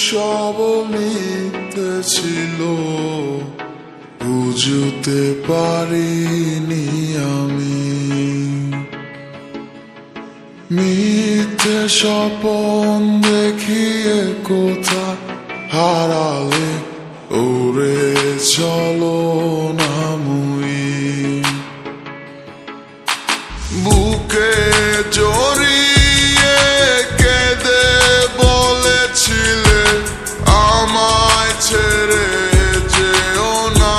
সব মিথ্যে ছিল, বুঝতে পারিনি আমি। মিথ্যে স্বপন দেখিয়ে কোথা হারালে ওরে চলো না মুই। বুকে জড়িয়ে কেঁদে বলেছিলে আমায় ছেড়ে যেও না।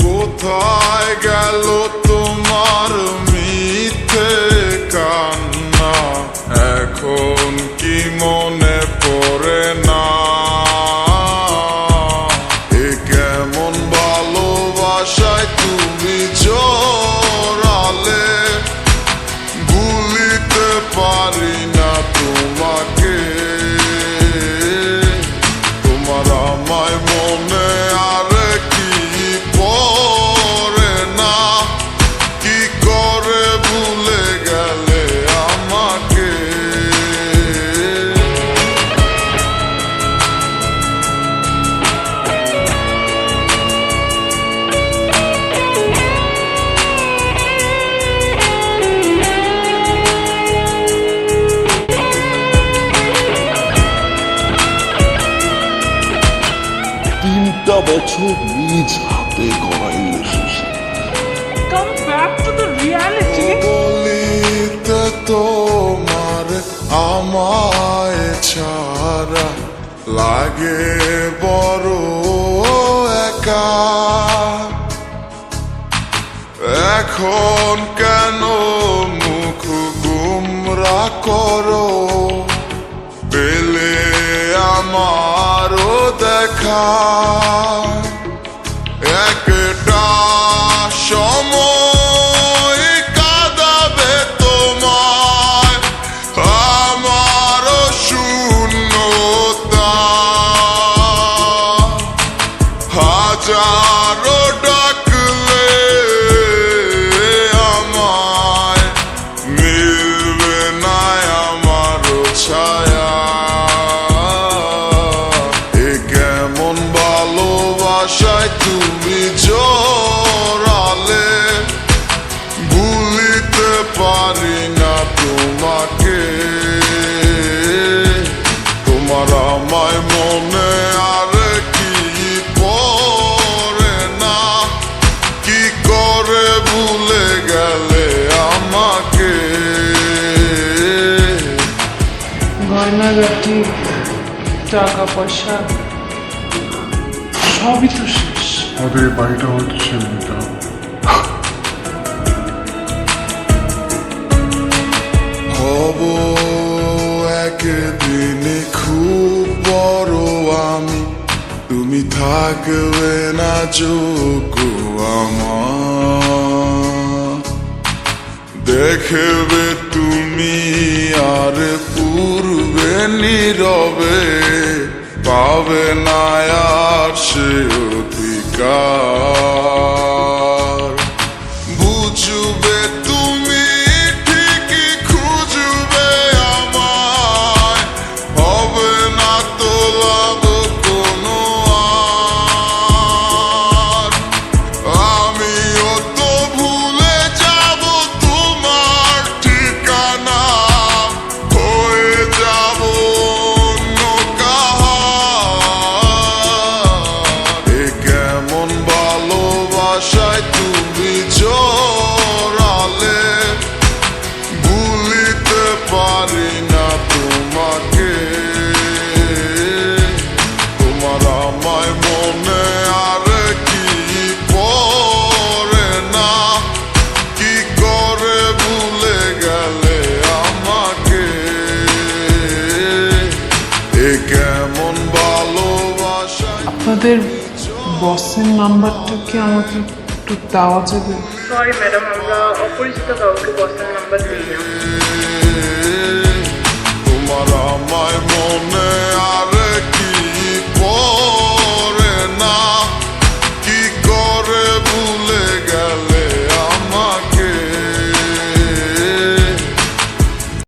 কোথায় গেল তোমার মিথ্যে কান্না, এখন কি মনে পড়ে না? এ কেমন ভালোবাসায় তুমি জড়ালে, ভুলিতে পারি না তোমাকে। তোমার আমায় মনে আর কি পড়ে না, কি করে ভুলে গেলে আমাকে। তিনটা বছর নিজ হাতে গড়া relationship. Come back to the reality. বলিতে তোমার আমায় ছাড়া লাগে বড় একা। এখন কেন মুখ গুমরা করো, পেলে আমারও দেখা। একটা সময় কাঁদাবে তোমায় আমারও শূন্যতা। হাজারো ডাকলে আমায় মিলবে না আমারও ছায়া। এ কেমন ভালোবাসায় তুমি জড়ালে, ভুলিতে পারি না তোমাকে। তোমার আমায় মনে আর কি পড়ে না, কি করে ভুলে গেলে আমাকে। গয়নাগাটি, টাকা পয়সা সবই তো শেষ। আমাদের এই বাড়িটা হয়তো ছিল এটা। হব একদিন খুব বড় আমি, তুমি থাকবে না যোগ্য আমার। দেখবে তুমি আর পূর্বে নীরবে, পাবে না আর সে অধিকার। বুঝবে তুমি ঠিকই খুঁজবে আমায়, হবে না তো লাভ কোনো আর। আমিও তো ভুলে যাব তোমার ঠিকানা, হয়ে যাব অন্য কাহার। এ কেমন ভালোবাসায় তুমি জড়ালে, ভুলিতে পারি না তোমাকে। তোমার আমায় মনে আর কি পড়ে না, কি করে ভুলে গেলে আমাকে। এ কেমন ভালোবাসা। আপনাদের বসের নাম্বারটা কি আমাকে একটু দেওয়া যাবে? সরি ম্যাডাম, আমরা অপরিচিত কাউকে বসের নাম্বার দিই না।